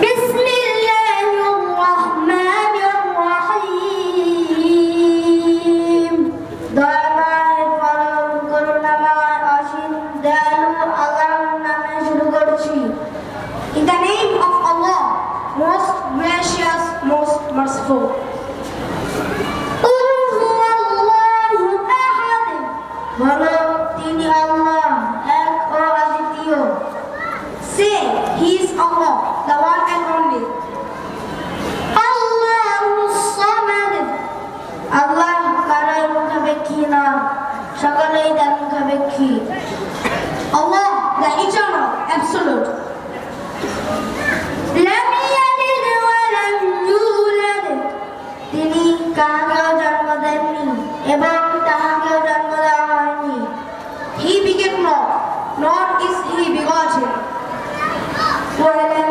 বিসমিল্লাহির রহমানির রহিম। দয়াময় পরম করুণাময় অসীম দয়ালু আল্লাহর নামে শুরু করছি। In the name of Allah, most gracious, most merciful. قل هو الله أحد. বলো তিনি আল্লাহ এক ও অদ্বিতীয়। Say, He is Allah, the one and only. Allahus Samad. Allah কারোর মুখাপেক্ষী না, সকলেই তার মুখাপেক্ষী। Allah, the eternal, absolute. লাম ইয়ালিদ ওয়া লাম ইউলাদ। তিনি কাহাকেও জন্ম দেননি এবং তাহাকেও জন্ম দেওয়া হয়নি। He begat not, nor is he begotten. ওয়া লাম